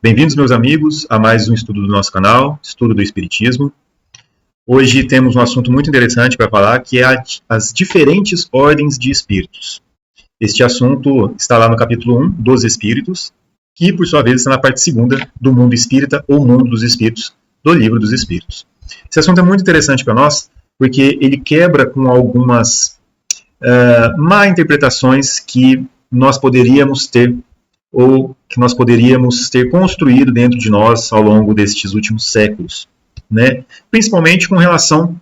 Bem-vindos, meus amigos, a mais um estudo do nosso canal, Estudo do Espiritismo. Hoje temos um assunto muito interessante para falar, que é as diferentes ordens de espíritos. Este assunto está lá no capítulo 1 dos Espíritos, que, por sua vez, está na parte 2ª do Mundo Espírita, ou Mundo dos Espíritos, do Livro dos Espíritos. Esse assunto é muito interessante para nós, porque ele quebra com algumas má interpretações que nós poderíamos ter, ou que nós poderíamos ter construído dentro de nós ao longo destes últimos séculos, né? Principalmente com relação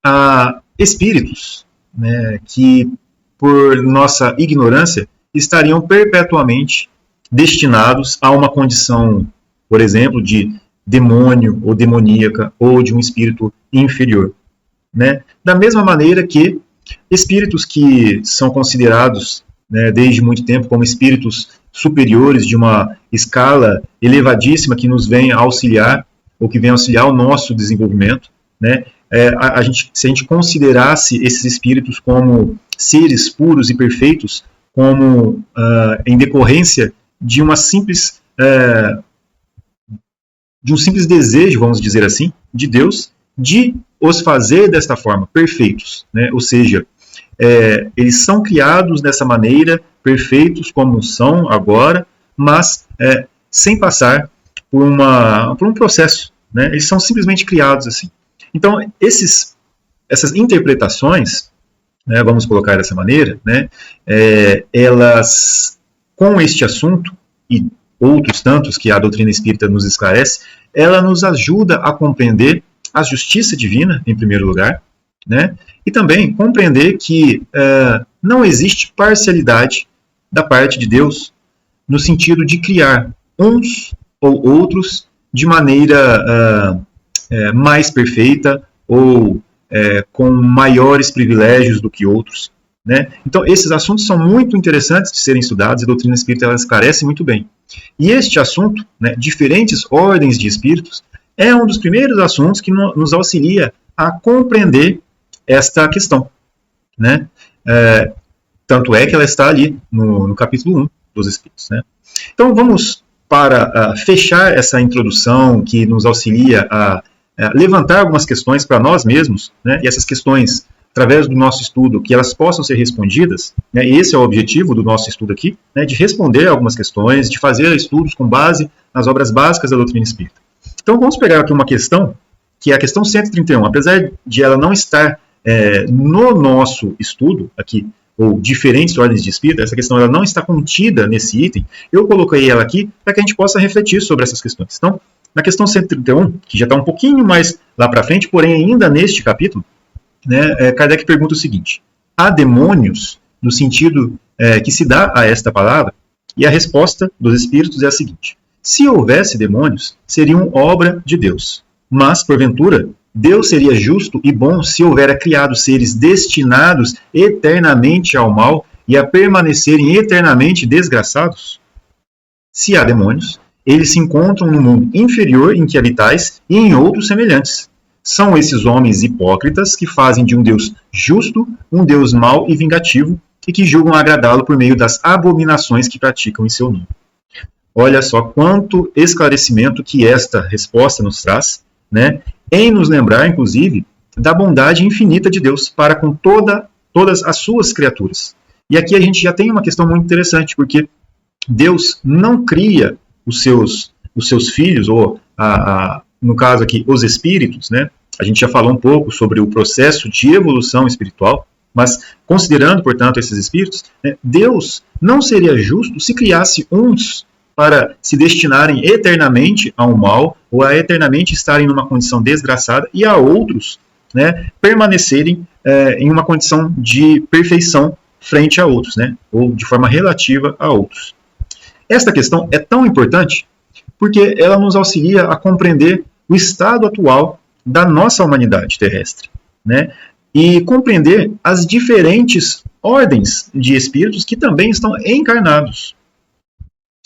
a espíritos, né, que, por nossa ignorância, estariam perpetuamente destinados a uma condição, por exemplo, de demônio ou demoníaca, ou de um espírito inferior, né? Da mesma maneira que espíritos que são considerados, né, desde muito tempo como espíritos superiores de uma escala elevadíssima que nos vem auxiliar, ou que vem auxiliar o nosso desenvolvimento, né? Se a gente considerasse esses espíritos como seres puros e perfeitos, como em decorrência de um simples desejo, vamos dizer assim, de Deus, de os fazer desta forma, perfeitos, né? Ou seja, eles são criados dessa maneira, perfeitos como são agora, mas sem passar por um processo, né? Eles são simplesmente criados assim. Então, essas interpretações, né, vamos colocar dessa maneira, né, elas, com este assunto e outros tantos que a doutrina espírita nos esclarece, ela nos ajuda a compreender a justiça divina, em primeiro lugar, né, e também compreender que não existe parcialidade da parte de Deus no sentido de criar uns ou outros de maneira mais perfeita ou com maiores privilégios do que outros, né? Então, esses assuntos são muito interessantes de serem estudados e a doutrina espírita ela esclarece muito bem. E este assunto, né, diferentes ordens de espíritos, é um dos primeiros assuntos que nos auxilia a compreender esta questão, né? Tanto é que ela está ali no capítulo 1 dos Espíritos, né? Então, vamos para fechar essa introdução que nos auxilia a levantar algumas questões para nós mesmos, né? E essas questões, através do nosso estudo, que elas possam ser respondidas, né? E esse é o objetivo do nosso estudo aqui, né? De responder algumas questões, de fazer estudos com base nas obras básicas da doutrina espírita. Então, vamos pegar aqui uma questão, que é a questão 131. Apesar de ela não estar no nosso estudo aqui, ou diferentes ordens de espírito, essa questão ela não está contida nesse item, eu coloquei ela aqui para que a gente possa refletir sobre essas questões. Então, na questão 131, que já está um pouquinho mais lá para frente, porém ainda neste capítulo, né, Kardec pergunta o seguinte: há demônios no sentido que se dá a esta palavra? E a resposta dos espíritos é a seguinte: se houvesse demônios, seriam obra de Deus. Mas, porventura, Deus seria justo e bom se houvera criado seres destinados eternamente ao mal e a permanecerem eternamente desgraçados? Se há demônios, eles se encontram no mundo inferior em que habitais e em outros semelhantes. São esses homens hipócritas que fazem de um Deus justo um Deus mau e vingativo e que julgam agradá-lo por meio das abominações que praticam em seu nome. Olha só quanto esclarecimento que esta resposta nos traz, né? Em nos lembrar, inclusive, da bondade infinita de Deus para com todas as suas criaturas. E aqui a gente já tem uma questão muito interessante, porque Deus não cria os seus filhos, ou, no caso aqui, os espíritos, né? A gente já falou um pouco sobre o processo de evolução espiritual, mas considerando, portanto, esses espíritos, né, Deus não seria justo se criasse uns para se destinarem eternamente ao mal, ou a eternamente estarem numa condição desgraçada, e a outros, né, permanecerem em uma condição de perfeição frente a outros, né, ou de forma relativa a outros. Esta questão é tão importante porque ela nos auxilia a compreender o estado atual da nossa humanidade terrestre, né, e compreender as diferentes ordens de espíritos que também estão encarnados,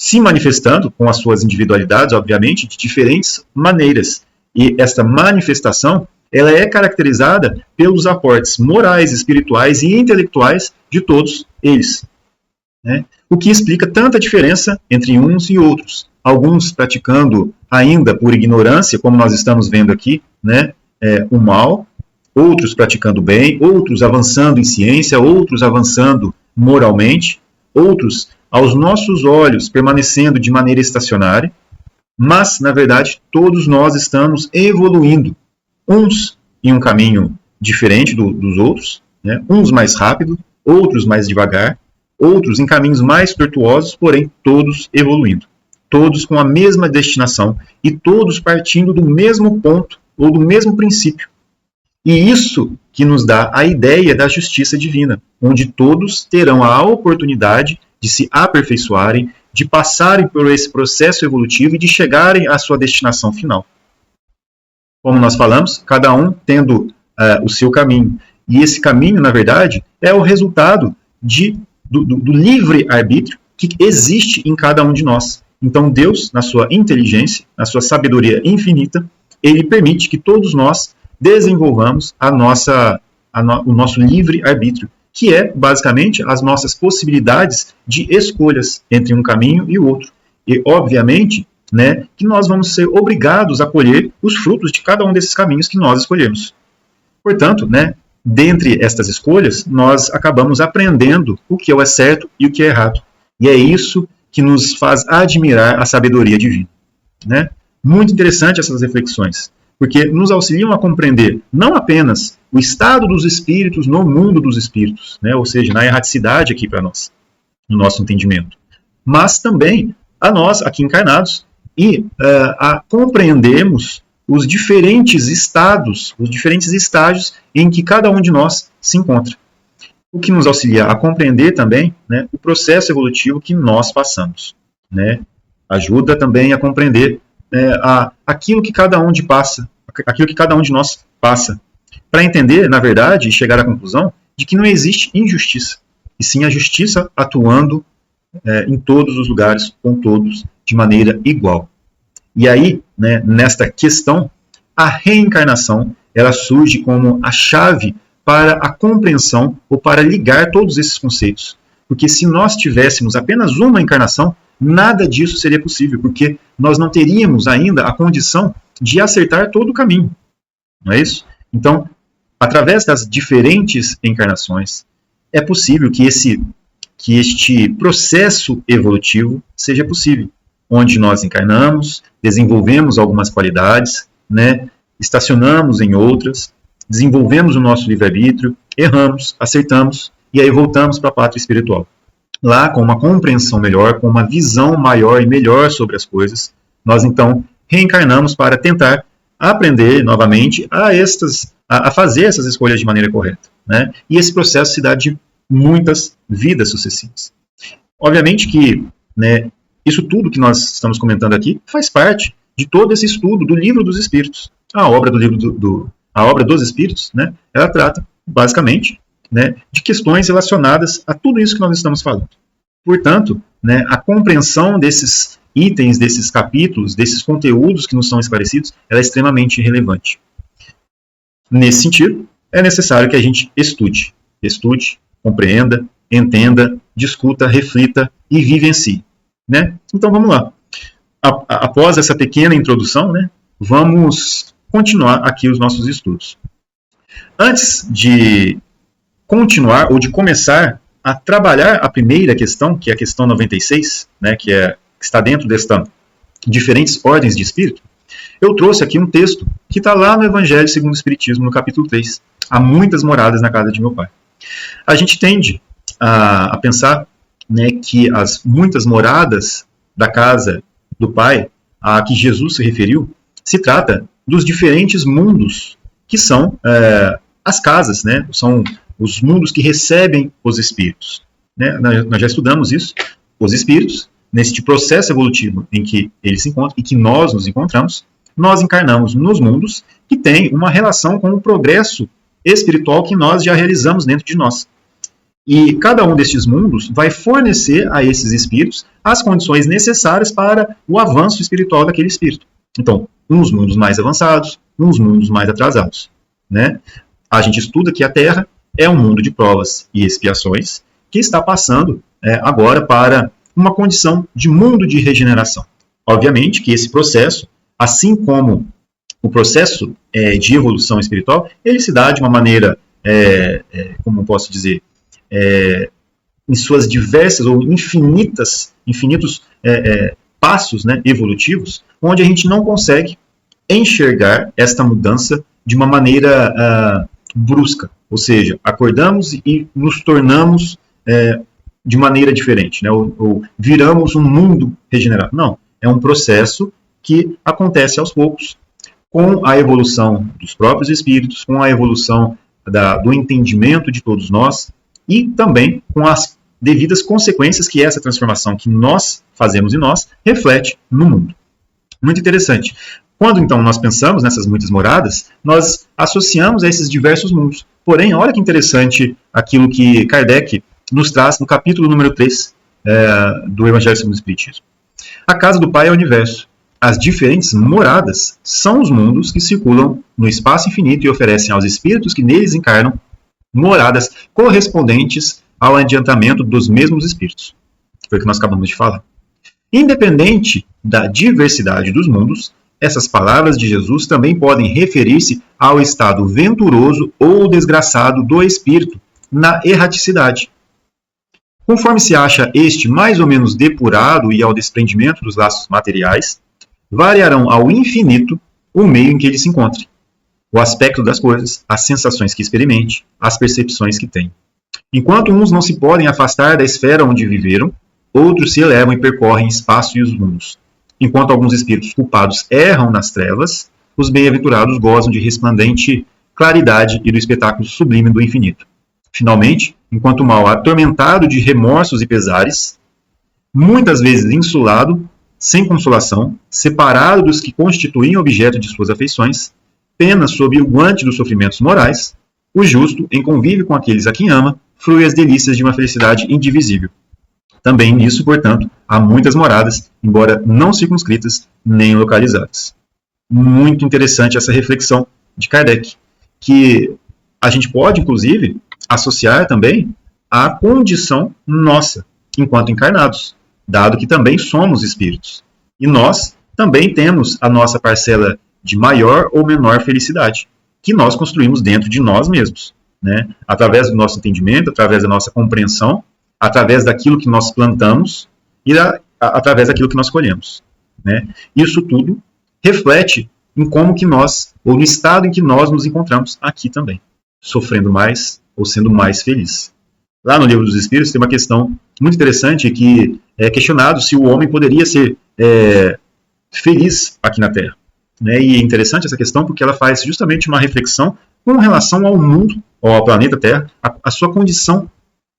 se manifestando com as suas individualidades, obviamente, de diferentes maneiras. E esta manifestação, ela é caracterizada pelos aportes morais, espirituais e intelectuais de todos eles, né? O que explica tanta diferença entre uns e outros, alguns praticando ainda por ignorância, como nós estamos vendo aqui, né, o mal, outros praticando bem, outros avançando em ciência, outros avançando moralmente, outros, aos nossos olhos, permanecendo de maneira estacionária, mas, na verdade, todos nós estamos evoluindo, uns em um caminho diferente dos outros, né, uns mais rápido, outros mais devagar, outros em caminhos mais tortuosos, porém todos evoluindo, todos com a mesma destinação e todos partindo do mesmo ponto ou do mesmo princípio. E isso que nos dá a ideia da justiça divina, onde todos terão a oportunidade de se aperfeiçoarem, de passarem por esse processo evolutivo e de chegarem à sua destinação final. Como nós falamos, cada um tendo o seu caminho. E esse caminho, na verdade, é o resultado do livre-arbítrio que existe em cada um de nós. Então, Deus, na sua inteligência, na sua sabedoria infinita, ele permite que todos nós desenvolvamos o nosso livre-arbítrio, que é, basicamente, as nossas possibilidades de escolhas entre um caminho e o outro. E, obviamente, né, que nós vamos ser obrigados a colher os frutos de cada um desses caminhos que nós escolhemos. Portanto, né, dentre estas escolhas, nós acabamos aprendendo o que é certo e o que é errado. E é isso que nos faz admirar a sabedoria divina. Né? Muito interessante essas reflexões, porque nos auxiliam a compreender não apenas o estado dos espíritos no mundo dos espíritos, né? Ou seja, na erraticidade aqui para nós, no nosso entendimento, mas também a nós, aqui encarnados, e a compreendermos os diferentes estados, os diferentes estágios em que cada um de nós se encontra. O que nos auxilia a compreender também, né, o processo evolutivo que nós passamos. Né? Ajuda também a compreender aquilo que cada um aquilo que cada um de nós passa. Para entender, na verdade, e chegar à conclusão de que não existe injustiça, e sim a justiça atuando em todos os lugares, com todos, de maneira igual. E aí, né, nesta questão, a reencarnação ela surge como a chave para a compreensão ou para ligar todos esses conceitos. Porque se nós tivéssemos apenas uma encarnação, nada disso seria possível, porque nós não teríamos ainda a condição de acertar todo o caminho. Não é isso? Então, através das diferentes encarnações, é possível que este processo evolutivo seja possível, onde nós encarnamos, desenvolvemos algumas qualidades, né, estacionamos em outras, desenvolvemos o nosso livre-arbítrio, erramos, acertamos, e aí voltamos para a pátria espiritual. Lá, com uma compreensão melhor, com uma visão maior e melhor sobre as coisas, nós então reencarnamos para tentar aprender novamente a fazer essas escolhas de maneira correta. Né? E esse processo se dá de muitas vidas sucessivas. Obviamente que, né, isso tudo que nós estamos comentando aqui faz parte de todo esse estudo do Livro dos Espíritos. A obra a obra dos Espíritos, né, ela trata, basicamente, né, de questões relacionadas a tudo isso que nós estamos falando. Portanto, né, a compreensão desses itens, desses capítulos, desses conteúdos que nos são esclarecidos, ela é extremamente relevante. Nesse sentido, é necessário que a gente estude, compreenda, entenda, discuta, reflita e vivencie. Né? Então vamos lá. Após essa pequena introdução, né, vamos continuar aqui os nossos estudos. Antes de continuar ou de começar a trabalhar a primeira questão, que é a questão 96, né, que está dentro desta diferentes ordens de espírito, eu trouxe aqui um texto que está lá no Evangelho segundo o Espiritismo, no capítulo 3. Há muitas moradas na casa de meu pai. A gente tende a pensar, né, que as muitas moradas da casa do Pai a que Jesus se referiu, se trata dos diferentes mundos que são as casas, né, são os mundos que recebem os espíritos. Né? Nós já estudamos isso, os espíritos, neste processo evolutivo em que eles se encontram e que nós nos encontramos, nós encarnamos nos mundos que têm uma relação com o progresso espiritual que nós já realizamos dentro de nós. E cada um destes mundos vai fornecer a esses espíritos as condições necessárias para o avanço espiritual daquele espírito. Então, uns mundos mais avançados, uns mundos mais atrasados. Né? A gente estuda que a Terra é um mundo de provas e expiações, que está passando agora para uma condição de mundo de regeneração. Obviamente que esse processo, assim como o processo de evolução espiritual, ele se dá de uma maneira, como posso dizer, em suas diversas ou infinitos passos, né, evolutivos, onde a gente não consegue enxergar esta mudança de uma maneira brusca. Ou seja, acordamos e nos tornamos de maneira diferente, né, ou viramos um mundo regenerado. Não, é um processo que acontece aos poucos, com a evolução dos próprios espíritos, com a evolução do entendimento de todos nós e também com as devidas consequências que essa transformação que nós fazemos em nós reflete no mundo. Muito interessante. Quando então nós pensamos nessas muitas moradas, nós associamos a esses diversos mundos. Porém, olha que interessante aquilo que Kardec nos traz no capítulo número 3 do Evangelho segundo o Espiritismo. A casa do Pai é o universo. As diferentes moradas são os mundos que circulam no espaço infinito e oferecem aos espíritos que neles encarnam moradas correspondentes ao adiantamento dos mesmos espíritos. Foi o que nós acabamos de falar. Independente da diversidade dos mundos, essas palavras de Jesus também podem referir-se ao estado venturoso ou desgraçado do espírito na erraticidade. Conforme se acha este mais ou menos depurado e ao desprendimento dos laços materiais, variarão ao infinito o meio em que ele se encontre, o aspecto das coisas, as sensações que experimente, as percepções que tem. Enquanto uns não se podem afastar da esfera onde viveram, outros se elevam e percorrem espaço e os mundos. Enquanto alguns espíritos culpados erram nas trevas, os bem-aventurados gozam de resplandente claridade e do espetáculo sublime do infinito. Finalmente, enquanto o mal atormentado de remorsos e pesares, muitas vezes insulado, sem consolação, separado dos que constituem objeto de suas afeições, pena sob o guante dos sofrimentos morais, o justo, em convívio com aqueles a quem ama, frui as delícias de uma felicidade indivisível. Também nisso, portanto, há muitas moradas, embora não circunscritas nem localizadas. Muito interessante essa reflexão de Kardec, que a gente pode, inclusive, associar também à condição nossa, enquanto encarnados, dado que também somos espíritos. E nós também temos a nossa parcela de maior ou menor felicidade, que nós construímos dentro de nós mesmos, né? Através do nosso entendimento, através da nossa compreensão, através daquilo que nós plantamos e através daquilo que nós colhemos, né? Isso tudo reflete em como que nós, ou no estado em que nós nos encontramos aqui também, sofrendo mais ou sendo mais feliz. Lá no Livro dos Espíritos tem uma questão muito interessante que é questionado se o homem poderia ser feliz aqui na Terra, né? E é interessante essa questão porque ela faz justamente uma reflexão com relação ao mundo, ou ao planeta Terra, a sua condição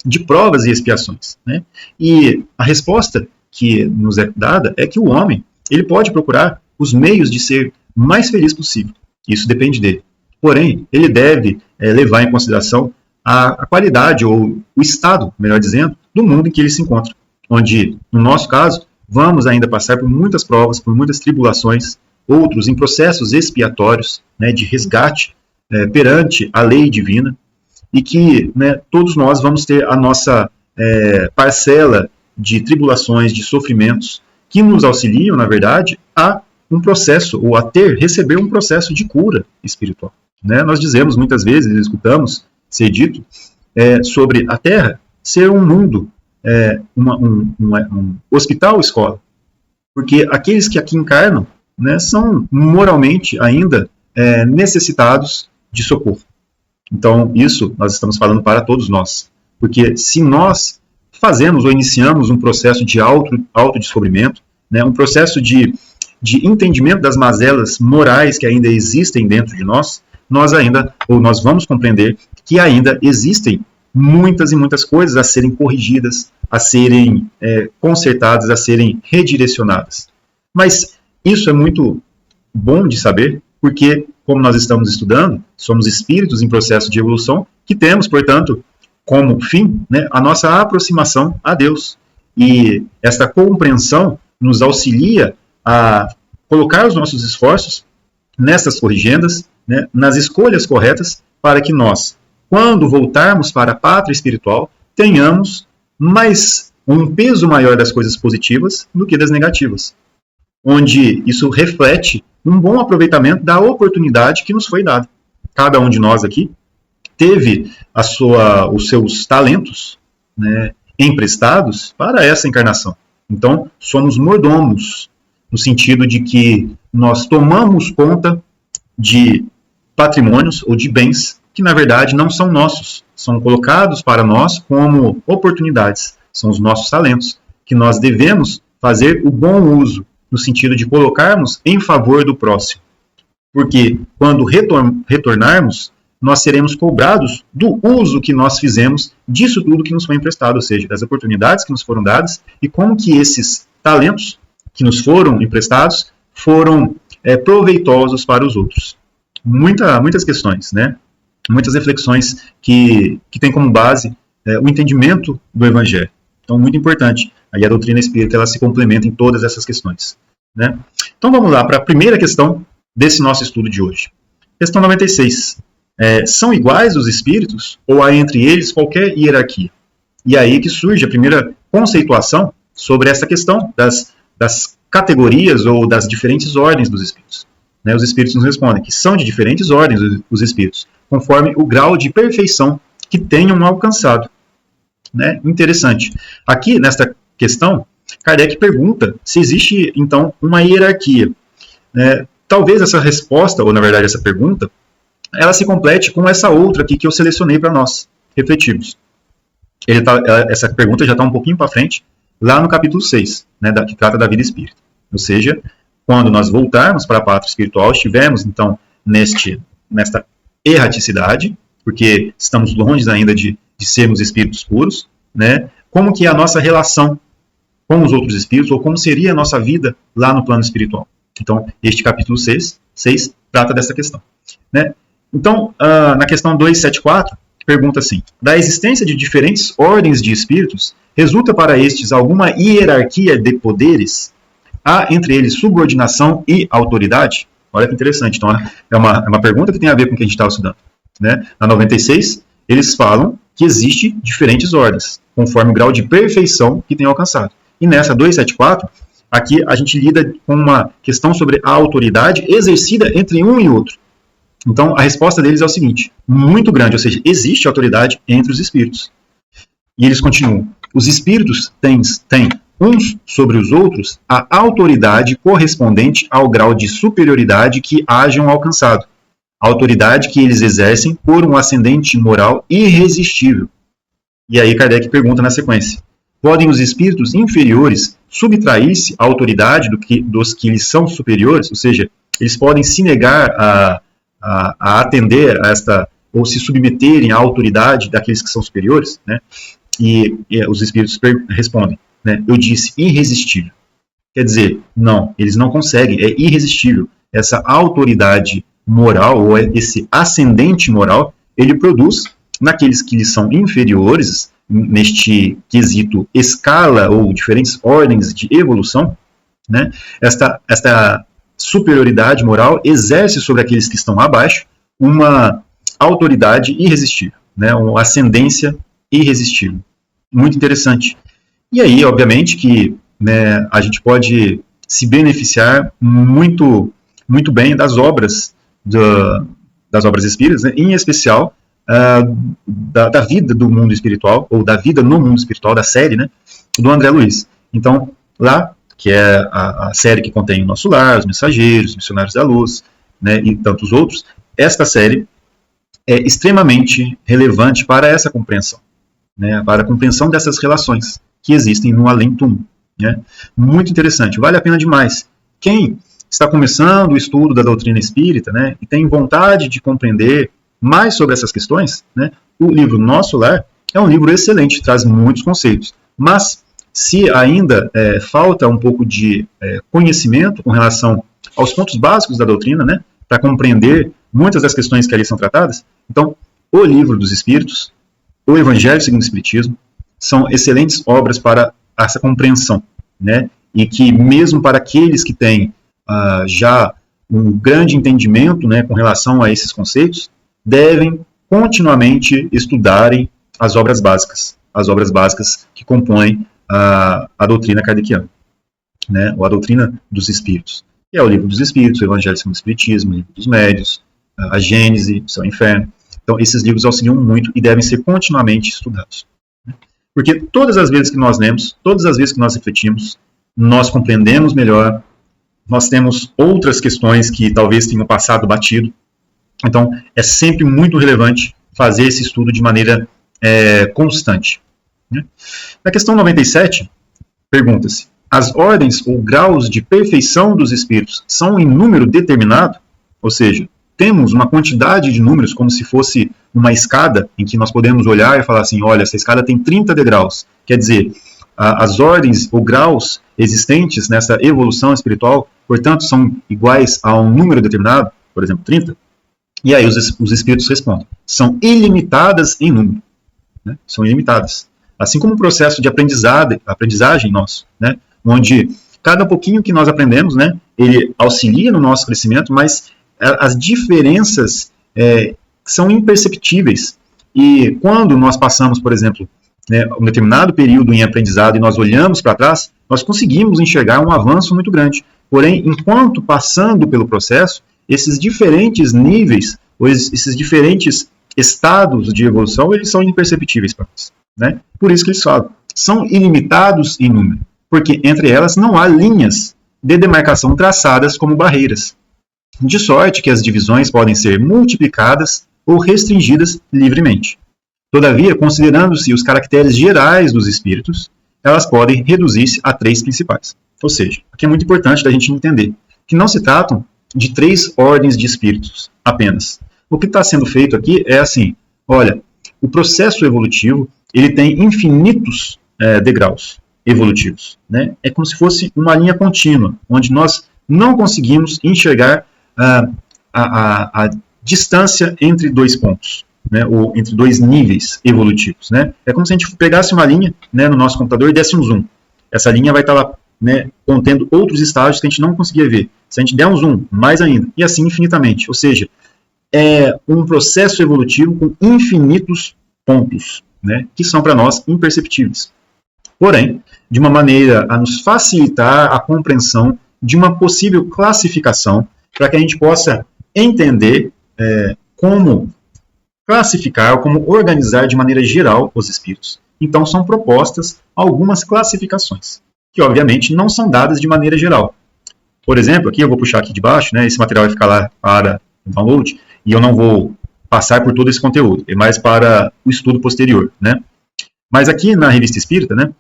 de provas e expiações, né? E a resposta que nos é dada é que o homem ele pode procurar os meios de ser mais feliz possível. Isso depende dele. Porém, ele deve levar em consideração a qualidade, ou o estado, melhor dizendo, do mundo em que ele se encontra. Onde, no nosso caso, vamos ainda passar por muitas provas, por muitas tribulações, outros em processos expiatórios, né, de resgate perante a lei divina, e que, né, todos nós vamos ter a nossa parcela de tribulações, de sofrimentos, que nos auxiliam, na verdade, a um processo, ou a receber um processo de cura espiritual, né? Nós dizemos muitas vezes, escutamos ser dito sobre a Terra ser um mundo, um hospital-escola, porque aqueles que aqui encarnam, né, são moralmente ainda necessitados de socorro. Então, isso nós estamos falando para todos nós, porque se nós fazemos ou iniciamos um processo de autodescobrimento, né, um processo de entendimento das mazelas morais que ainda existem dentro de nós, nós vamos compreender que ainda existem muitas e muitas coisas a serem corrigidas, a serem consertadas, a serem redirecionadas. Mas isso é muito bom de saber, porque, como nós estamos estudando, somos espíritos em processo de evolução, que temos, portanto, como fim, né, a nossa aproximação a Deus. E esta compreensão nos auxilia a colocar os nossos esforços nessas corrigendas, né, nas escolhas corretas, para que nós, quando voltarmos para a pátria espiritual, tenhamos um peso maior das coisas positivas do que das negativas. onde isso reflete um bom aproveitamento da oportunidade que nos foi dada. Cada um de nós aqui teve os seus talentos, né, emprestados para essa encarnação. Então, somos mordomos, no sentido de que nós tomamos conta de patrimônios ou de bens que, na verdade, não são nossos. São colocados para nós como oportunidades. São os nossos talentos, que nós devemos fazer o bom uso, no sentido de colocarmos em favor do próximo. Porque, quando retornarmos, nós seremos cobrados do uso que nós fizemos disso tudo que nos foi emprestado, ou seja, das oportunidades que nos foram dadas e como que esses talentos que nos foram emprestados foram proveitosos para os outros. Muitas questões, né? Muitas reflexões que têm como base o entendimento do Evangelho. Então, muito importante. Aí a doutrina espírita ela se complementa em todas essas questões, né? Então, vamos lá para a primeira questão desse nosso estudo de hoje. Questão 96. São iguais os espíritos ou há entre eles qualquer hierarquia? E aí que surge a primeira conceituação sobre essa questão das categorias ou das diferentes ordens dos espíritos. Né, os espíritos nos respondem que são de diferentes ordens os espíritos, conforme o grau de perfeição que tenham alcançado. Né? Interessante. Aqui, nesta questão, Kardec pergunta se existe, então, uma hierarquia. Talvez essa resposta, ou na verdade essa pergunta, ela se complete com essa outra aqui que eu selecionei para nós refletirmos. Essa pergunta já está um pouquinho para frente, lá no capítulo 6, né, que trata da vida espírita. Ou seja, quando nós voltarmos para a pátria espiritual, estivermos, então, nesta erraticidade, porque estamos longe ainda de sermos espíritos puros, né, como que é a nossa relação com os outros espíritos, ou como seria a nossa vida lá no plano espiritual. Então, este capítulo 6 trata dessa questão. Né? Então, na questão 274, pergunta assim: da existência de diferentes ordens de espíritos, resulta para estes alguma hierarquia de poderes? Há entre eles subordinação e autoridade? Olha que interessante. Então, é uma pergunta que tem a ver com o que a gente estava estudando. Né? Na 96, eles falam que existe diferentes ordens, conforme o grau de perfeição que tem alcançado. E nessa 274, aqui a gente lida com uma questão sobre a autoridade exercida entre um e outro. Então, a resposta deles é o seguinte: muito grande, ou seja, existe autoridade entre os espíritos. E eles continuam: os espíritos têm uns sobre os outros a autoridade correspondente ao grau de superioridade que hajam alcançado. A autoridade que eles exercem por um ascendente moral irresistível. E aí Kardec pergunta na sequência: podem os espíritos inferiores subtrair-se à autoridade dos que lhes são superiores? Ou seja, eles podem se negar a atender a esta, ou se submeterem à autoridade daqueles que são superiores, né? E os espíritos respondem, né? Eu disse irresistível. Quer dizer, não, eles não conseguem, é irresistível. Essa autoridade moral, ou esse ascendente moral, ele produz naqueles que lhes são inferiores, neste quesito escala ou diferentes ordens de evolução, né? Esta superioridade moral exerce sobre aqueles que estão abaixo uma autoridade irresistível, né? Uma ascendência irresistível. Muito interessante. E aí, obviamente, que, né, a gente pode se beneficiar muito, muito bem das obras espíritas, né? Em especial da vida do mundo espiritual, ou da vida no mundo espiritual, da série, né, do André Luiz. Então, lá, que é a série que contém o Nosso Lar, Os Mensageiros, Os Missionários da Luz, né, e tantos outros, esta série é extremamente relevante para essa compreensão, né, para a compreensão dessas relações que existem no além-túmulo. Né. Muito interessante, vale a pena demais. Quem está começando o estudo da doutrina espírita, né, e tem vontade de compreender mais sobre essas questões, né, o livro Nosso Lar é um livro excelente, traz muitos conceitos, mas se ainda falta um pouco de conhecimento com relação aos pontos básicos da doutrina, né, para compreender muitas das questões que ali são tratadas, então o Livro dos Espíritos, o Evangelho segundo o Espiritismo, são excelentes obras para essa compreensão, né, e que mesmo para aqueles que têm já um grande entendimento, né, com relação a esses conceitos, devem continuamente estudarem as obras básicas que compõem a doutrina kardeciana. né, ou a doutrina dos espíritos. Que é o livro dos espíritos, o Evangelho segundo o Espiritismo, o livro dos médios, a Gênese, o Céu e o Inferno. Então, esses livros auxiliam muito e devem ser continuamente estudados. Porque todas as vezes que nós lemos, todas as vezes que nós refletimos, nós compreendemos melhor, nós temos outras questões que talvez tenham passado batido. Então, é sempre muito relevante fazer esse estudo de maneira constante. Na questão 97, pergunta-se: as ordens ou graus de perfeição dos espíritos são em número determinado? Ou seja, temos uma quantidade de números como se fosse uma escada em que nós podemos olhar e falar assim, olha, essa escada tem 30 degraus. Quer dizer, as ordens ou graus existentes nessa evolução espiritual, portanto, são iguais a um número determinado, por exemplo, 30? E aí os espíritos respondem, são ilimitadas em número. Né? São ilimitadas. Assim como o processo de aprendizagem nosso, né? Onde cada pouquinho que nós aprendemos, né, ele auxilia no nosso crescimento, mas as diferenças são imperceptíveis. E quando nós passamos, por exemplo, né, um determinado período em aprendizado e nós olhamos para trás, nós conseguimos enxergar um avanço muito grande. Porém, enquanto passando pelo processo, esses diferentes níveis, ou esses diferentes estados de evolução, eles são imperceptíveis para nós. Né? Por isso que eles falam, são ilimitados em número, porque entre elas não há linhas de demarcação traçadas como barreiras. De sorte que as divisões podem ser multiplicadas ou restringidas livremente. Todavia, considerando-se os caracteres gerais dos espíritos, elas podem reduzir-se a 3 principais. Ou seja, aqui é muito importante da gente entender que não se tratam de 3 ordens de espíritos apenas. O que está sendo feito aqui é assim, olha, o processo evolutivo ele tem infinitos degraus evolutivos. Né? É como se fosse uma linha contínua, onde nós não conseguimos enxergar a distância entre 2 pontos, né? Ou entre 2 níveis evolutivos. Né? É como se a gente pegasse uma linha, né, no nosso computador e desse um zoom. Essa linha vai estar lá, né, contendo outros estágios que a gente não conseguia ver. Se a gente der um zoom, mais ainda, e assim infinitamente. Ou seja, é um processo evolutivo com infinitos pontos, né, que são para nós imperceptíveis. Porém, de uma maneira a nos facilitar a compreensão de uma possível classificação, para que a gente possa entender como classificar, como organizar de maneira geral os espíritos. Então, são propostas algumas classificações, que obviamente não são dadas de maneira geral. Por exemplo, aqui eu vou puxar aqui de baixo, né, esse material vai ficar lá para download, e eu não vou passar por todo esse conteúdo, é mais para o estudo posterior. Né? Mas aqui na Revista Espírita, né,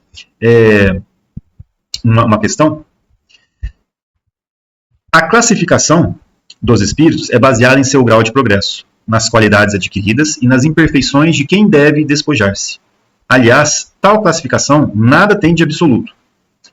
uma questão. A classificação dos espíritos é baseada em seu grau de progresso, nas qualidades adquiridas e nas imperfeições de quem deve despojar-se. Aliás, tal classificação nada tem de absoluto.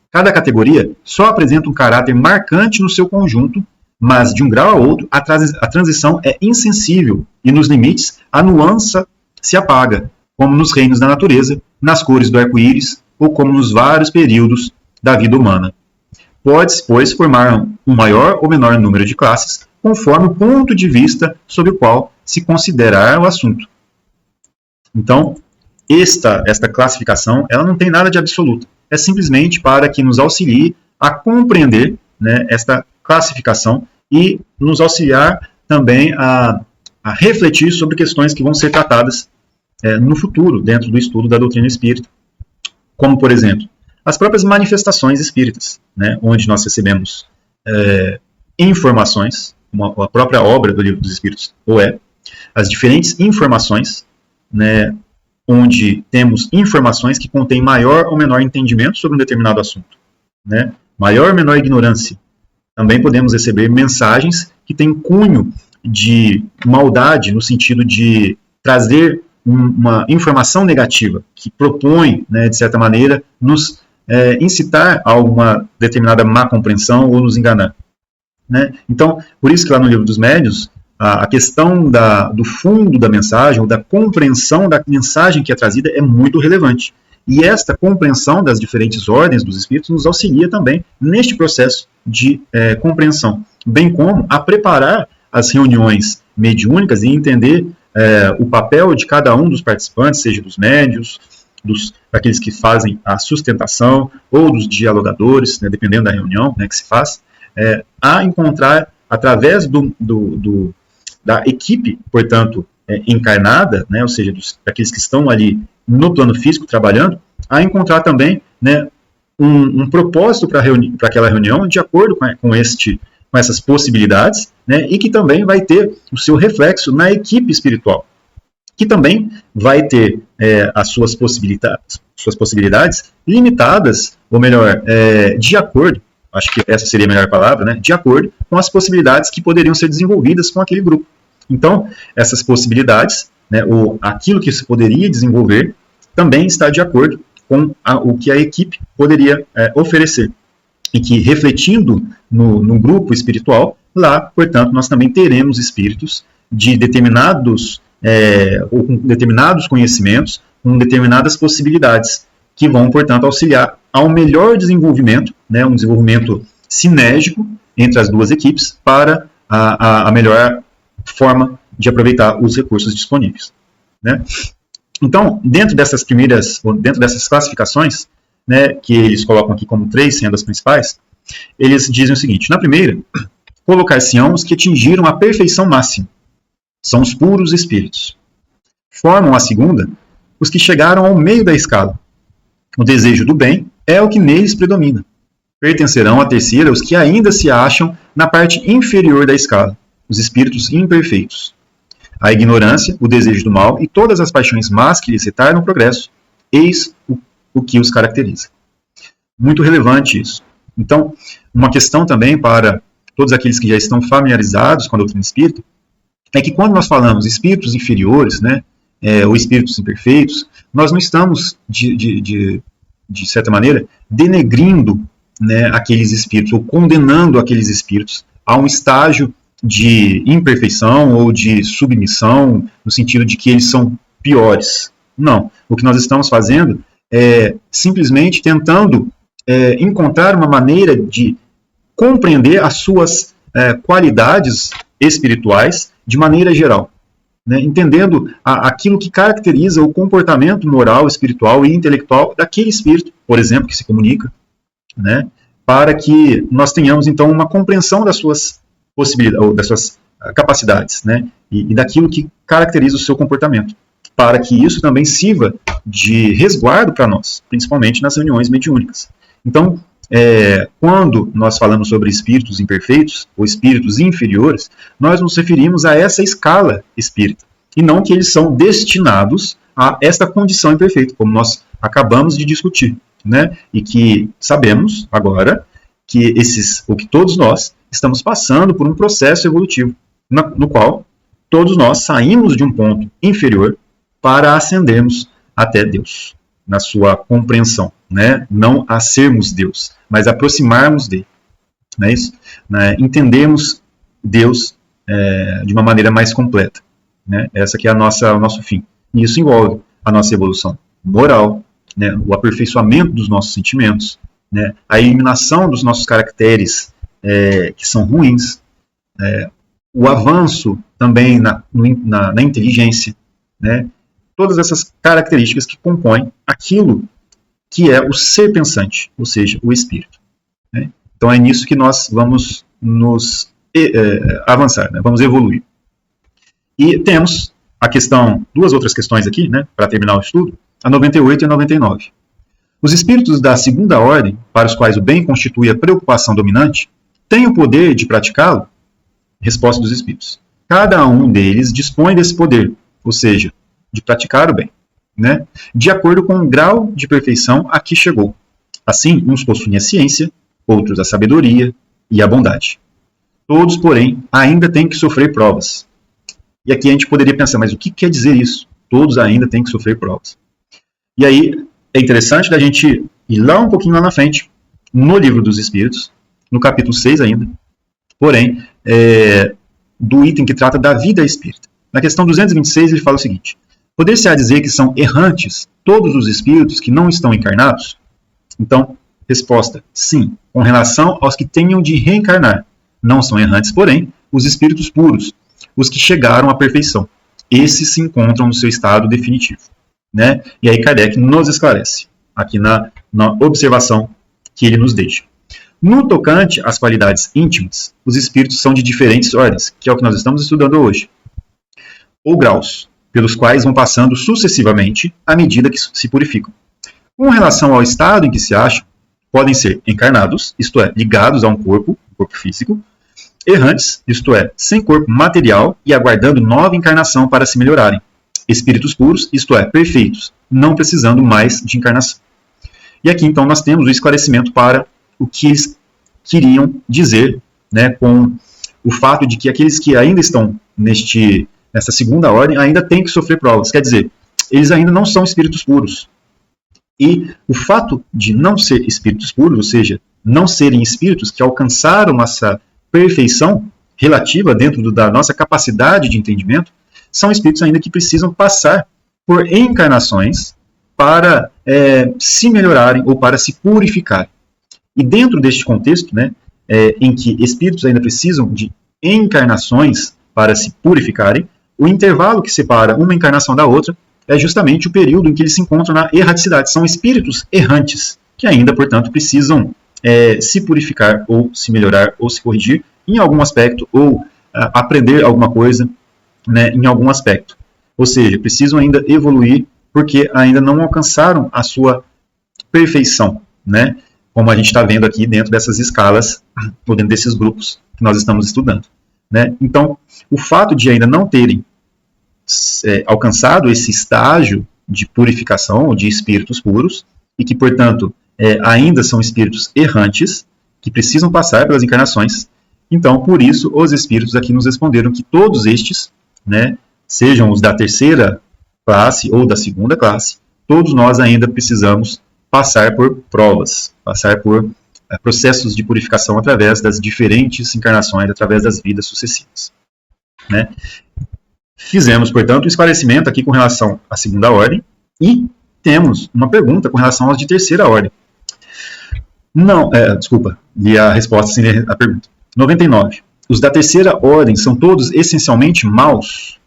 Cada categoria só apresenta um caráter marcante no seu conjunto, mas de um grau a outro a transição é insensível e nos limites a nuance se apaga, como nos reinos da natureza, nas cores do arco-íris ou como nos vários períodos da vida humana. Pode-se, pois, formar um maior ou menor número de classes, conforme o ponto de vista sobre o qual se considerar o assunto. Então, esta classificação ela não tem nada de absoluto. É simplesmente para que nos auxilie a compreender, né, esta classificação e nos auxiliar também a refletir sobre questões que vão ser tratadas no futuro, dentro do estudo da doutrina espírita. Como, por exemplo, as próprias manifestações espíritas, né, onde nós recebemos informações, a própria obra do Livro dos Espíritos, as diferentes informações, né, onde temos informações que contêm maior ou menor entendimento sobre um determinado assunto, né, maior ou menor ignorância. Também podemos receber mensagens que têm cunho de maldade, no sentido de trazer uma informação negativa, que propõe, né, de certa maneira, nos incitar a uma determinada má compreensão ou nos enganar. Né? Então, por isso que lá no Livro dos Médiuns, a questão do fundo da mensagem, ou da compreensão da mensagem que é trazida, é muito relevante. E esta compreensão das diferentes ordens dos espíritos nos auxilia também neste processo de compreensão, bem como a preparar as reuniões mediúnicas e entender o papel de cada um dos participantes, seja dos médiuns, daqueles que fazem a sustentação, ou dos dialogadores, né, dependendo da reunião, né, que se faz, a encontrar, através da equipe, portanto, encarnada, né, ou seja, daqueles que estão ali no plano físico trabalhando, a encontrar também, né, um propósito para aquela reunião de acordo com essas possibilidades, né, e que também vai ter o seu reflexo na equipe espiritual, que também vai ter as suas possibilidades limitadas, ou melhor, de acordo, acho que essa seria a melhor palavra, né, de acordo com as possibilidades que poderiam ser desenvolvidas com aquele grupo. Então, essas possibilidades, né, ou aquilo que se poderia desenvolver, também está de acordo com o que a equipe poderia oferecer. E que, refletindo no grupo espiritual, lá, portanto, nós também teremos espíritos de determinados conhecimentos, com determinadas possibilidades, que vão, portanto, auxiliar ao melhor desenvolvimento, né, um desenvolvimento sinérgico entre as duas equipes, para a melhor forma de aproveitar os recursos disponíveis, né? Então, dentro dessas classificações, né, que eles colocam aqui como 3, sendo as principais, eles dizem o seguinte: na primeira, colocar-se-ão os que atingiram a perfeição máxima, são os puros espíritos. Formam a segunda os que chegaram ao meio da escala. O desejo do bem é o que neles predomina. Pertencerão à terceira os que ainda se acham na parte inferior da escala, os espíritos imperfeitos. A ignorância, o desejo do mal e todas as paixões más que lhes retardam o progresso, eis o que os caracteriza. Muito relevante isso. Então, uma questão também para todos aqueles que já estão familiarizados com a doutrina espírita, é que quando nós falamos espíritos inferiores, né, ou espíritos imperfeitos, nós não estamos, de certa maneira, denegrindo, né, aqueles espíritos, ou condenando aqueles espíritos a um estágio de imperfeição ou de submissão, no sentido de que eles são piores. Não. O que nós estamos fazendo é simplesmente tentando encontrar uma maneira de compreender as suas qualidades espirituais de maneira geral, né? Entendendo aquilo que caracteriza o comportamento moral, espiritual e intelectual daquele espírito, por exemplo, que se comunica, né? Para que nós tenhamos, então, uma compreensão das suas possibilidades, ou das suas capacidades, né? E daquilo que caracteriza o seu comportamento, para que isso também sirva de resguardo para nós, principalmente nas reuniões mediúnicas. Então, quando nós falamos sobre espíritos imperfeitos, ou espíritos inferiores, nós nos referimos a essa escala espírita, e não que eles são destinados a esta condição imperfeita, como nós acabamos de discutir, né? E que sabemos agora que que todos nós estamos passando por um processo evolutivo, no qual todos nós saímos de um ponto inferior para ascendermos até Deus, na sua compreensão, né? Não a sermos Deus, mas aproximarmos dele, não é isso? Entendermos Deus de uma maneira mais completa, né? Essa que é o nosso fim. E isso envolve a nossa evolução moral, né? O aperfeiçoamento dos nossos sentimentos, né? A eliminação dos nossos caracteres que são ruins, o avanço também na inteligência, né? Todas essas características que compõem aquilo que é o ser pensante, ou seja, o espírito, né? Então é nisso que nós vamos nos avançar, né? Vamos evoluir. E temos duas outras questões aqui, né, para terminar o estudo, a 98 e a 99. Os espíritos da segunda ordem, para os quais o bem constitui a preocupação dominante, têm o poder de praticá-lo? Resposta dos espíritos: cada um deles dispõe desse poder, ou seja, de praticar o bem, né, de acordo com o grau de perfeição a que chegou. Assim, uns possuem a ciência, outros a sabedoria e a bondade. Todos, porém, ainda têm que sofrer provas. E aqui a gente poderia pensar, mas o que quer dizer isso? Todos ainda têm que sofrer provas. E aí é interessante da gente ir lá um pouquinho lá na frente, no Livro dos Espíritos, no capítulo 6 ainda, porém, do item que trata da vida espírita. Na questão 226 ele fala o seguinte: poder-se-á dizer que são errantes todos os espíritos que não estão encarnados? Então, resposta: sim, com relação aos que tenham de reencarnar. Não são errantes, porém, os espíritos puros, os que chegaram à perfeição. Esses se encontram no seu estado definitivo. né? E aí Kardec nos esclarece, aqui na observação que ele nos deixa. No tocante às qualidades íntimas, os espíritos são de diferentes ordens, que é o que nós estamos estudando hoje, ou graus, pelos quais vão passando sucessivamente à medida que se purificam. Com relação ao estado em que se acham, podem ser encarnados, isto é, ligados a um corpo físico, errantes, isto é, sem corpo material e aguardando nova encarnação para se melhorarem, espíritos puros, isto é, perfeitos, não precisando mais de encarnação. E aqui então nós temos o esclarecimento para o que eles queriam dizer, né, com o fato de que aqueles que ainda estão nessa segunda ordem ainda têm que sofrer provas, quer dizer, eles ainda não são espíritos puros. E o fato de não ser espíritos puros, ou seja, não serem espíritos que alcançaram essa perfeição relativa dentro da nossa capacidade de entendimento, são espíritos ainda que precisam passar por encarnações para se melhorarem ou para se purificarem. E dentro deste contexto, né, em que espíritos ainda precisam de encarnações para se purificarem, o intervalo que separa uma encarnação da outra é justamente o período em que eles se encontram na erraticidade. São espíritos errantes, que ainda, portanto, precisam se purificar, ou se melhorar, ou se corrigir em algum aspecto, ou aprender alguma coisa, né, em algum aspecto. Ou seja, precisam ainda evoluir, porque ainda não alcançaram a sua perfeição, né? Como a gente está vendo aqui dentro dessas escalas, ou dentro desses grupos que nós estamos estudando, né? Então, o fato de ainda não terem alcançado esse estágio de purificação, ou de espíritos puros, e que, portanto, ainda são espíritos errantes, que precisam passar pelas encarnações. Então, por isso, os espíritos aqui nos responderam que todos estes, né, sejam os da terceira classe ou da segunda classe, todos nós ainda precisamos passar por provas, passar por processos de purificação através das diferentes encarnações, através das vidas sucessivas, né? Fizemos, portanto, um esclarecimento aqui com relação à segunda ordem e temos uma pergunta com relação aos de terceira ordem. Não, desculpa, li a resposta sem ler a pergunta. 99. Os da terceira ordem são todos essencialmente maus?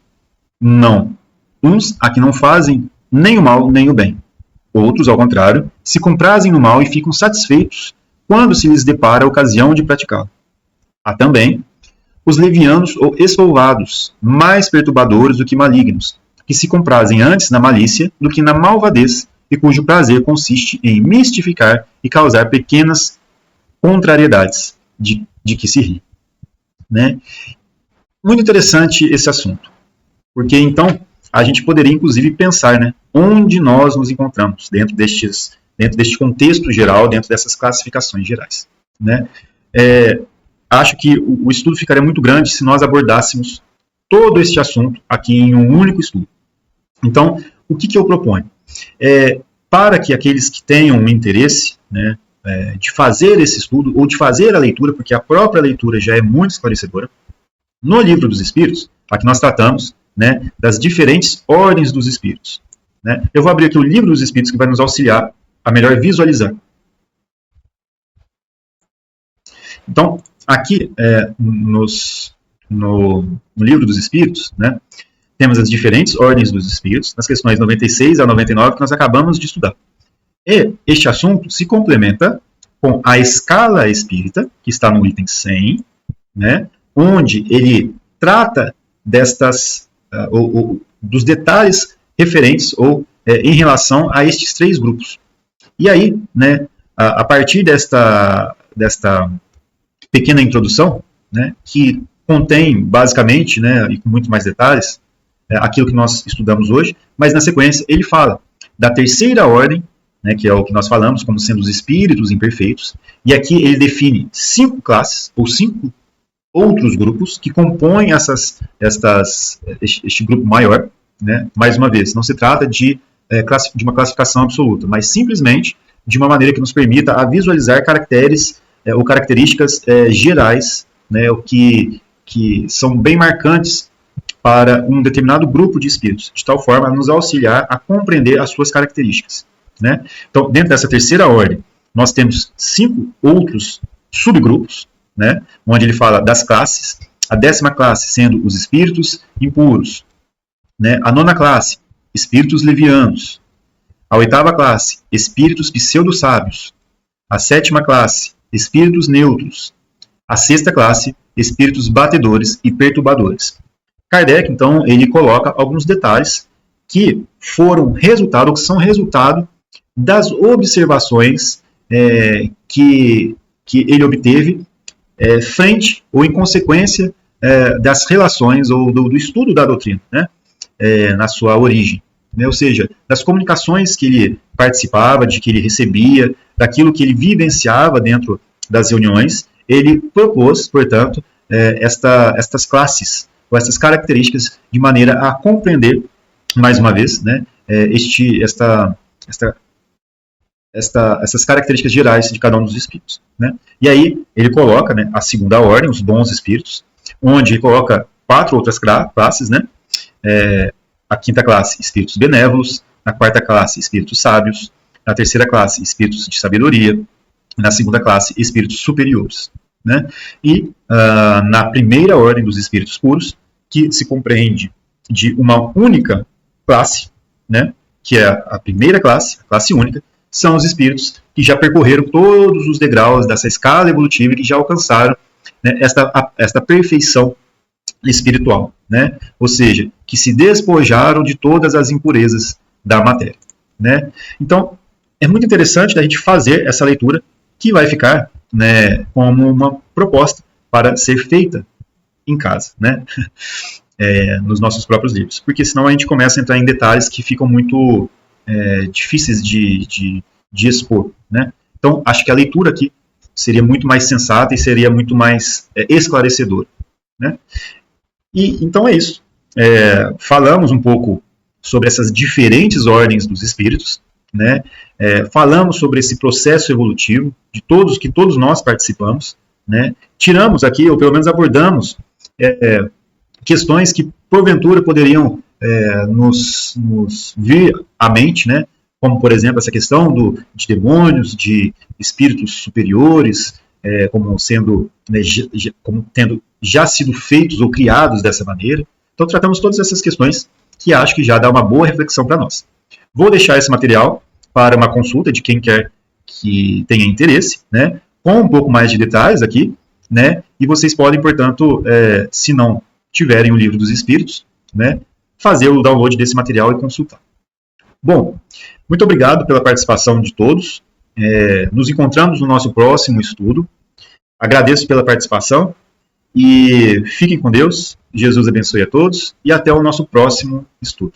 Não. Uns aqui não fazem nem o mal nem o bem. Outros, ao contrário, se comprazem no mal e ficam satisfeitos quando se lhes depara a ocasião de praticá-lo. Há também os levianos ou espolvados, mais perturbadores do que malignos, que se comprazem antes na malícia do que na malvadez, e cujo prazer consiste em mistificar e causar pequenas contrariedades de que se ri, né? Muito interessante esse assunto, porque então a gente poderia inclusive pensar, né, onde nós nos encontramos dentro deste contexto geral, dentro dessas classificações gerais, né? Acho que o estudo ficaria muito grande se nós abordássemos todo este assunto aqui em um único estudo. Então, o que eu proponho? Para que aqueles que tenham um interesse, né, de fazer esse estudo, ou de fazer a leitura, porque a própria leitura já é muito esclarecedora, no Livro dos Espíritos, aqui nós tratamos, né, das diferentes ordens dos Espíritos, né? Eu vou abrir aqui o Livro dos Espíritos, que vai nos auxiliar a melhor visualizar. Então, aqui no Livro dos Espíritos, né, temos as diferentes ordens dos Espíritos, nas questões 96 a 99, que nós acabamos de estudar. E este assunto se complementa com a escala espírita, que está no item 100, né, onde ele trata dos detalhes referentes em relação a estes três grupos. E aí, né, a partir desta pequena introdução, né, que contém basicamente, né, e com muito mais detalhes, aquilo que nós estudamos hoje, mas na sequência ele fala da terceira ordem, né, que é o que nós falamos como sendo os espíritos imperfeitos, e aqui ele define 5 classes, ou 5 outros grupos que compõem este grupo maior, né? Mais uma vez, não se trata de uma classificação absoluta, mas simplesmente de uma maneira que nos permita a visualizar caracteres ou características gerais, né, que são bem marcantes para um determinado grupo de espíritos, de tal forma a nos auxiliar a compreender as suas características, né? Então, dentro dessa terceira ordem, nós temos 5 outros subgrupos, né, onde ele fala das classes, a 10ª classe sendo os espíritos impuros, né, a 9ª classe, espíritos levianos, A 8ª classe, espíritos pseudo-sábios. A 7ª classe, espíritos neutros. A 6ª classe, espíritos batedores e perturbadores. Kardec, então, ele coloca alguns detalhes que foram resultado, ou que são resultado das observações que ele obteve frente ou em consequência das relações ou do estudo da doutrina, né, na sua origem, né, ou seja, das comunicações que ele participava, de que ele recebia, daquilo que ele vivenciava dentro das reuniões, ele propôs, portanto, estas classes, ou essas características, de maneira a compreender, mais uma vez, né, essas características gerais de cada um dos espíritos, né? E aí ele coloca, né, a 2ª ordem, os bons espíritos, onde ele coloca 4 outras classes, né? A 5ª classe, espíritos benévolos, na 4ª classe, espíritos sábios, na 3ª classe, espíritos de sabedoria, na 2ª classe, espíritos superiores, né? E na 1ª ordem dos espíritos puros, que se compreende de uma única classe, né? Que é a 1ª classe, a classe única, são os espíritos que já percorreram todos os degraus dessa escala evolutiva e que já alcançaram, né, esta perfeição espiritual, né? Ou seja, que se despojaram de todas as impurezas da matéria, né? Então, é muito interessante a gente fazer essa leitura que vai ficar, né, como uma proposta para ser feita em casa, né? Nos nossos próprios livros, porque senão a gente começa a entrar em detalhes que ficam muito difíceis de expor, né? Então, acho que a leitura aqui seria muito mais sensata e seria muito mais esclarecedora, né? E então é isso. Falamos um pouco sobre essas diferentes ordens dos espíritos, né? Falamos sobre esse processo evolutivo de que todos nós participamos, né? Tiramos aqui, ou pelo menos abordamos, questões que porventura poderiam nos vir à mente, né? Como, por exemplo, essa questão de demônios, de espíritos superiores, como tendo já sido feitos ou criados dessa maneira. Então, tratamos todas essas questões que acho que já dá uma boa reflexão para nós. Vou deixar esse material para uma consulta de quem quer que tenha interesse, né? Com um pouco mais de detalhes aqui, né? E vocês podem, portanto, se não tiverem o Livro dos Espíritos, né, fazer o download desse material e consultar. Bom, muito obrigado pela participação de todos. Nos encontramos no nosso próximo estudo. Agradeço pela participação e fiquem com Deus. Jesus abençoe a todos e até o nosso próximo estudo.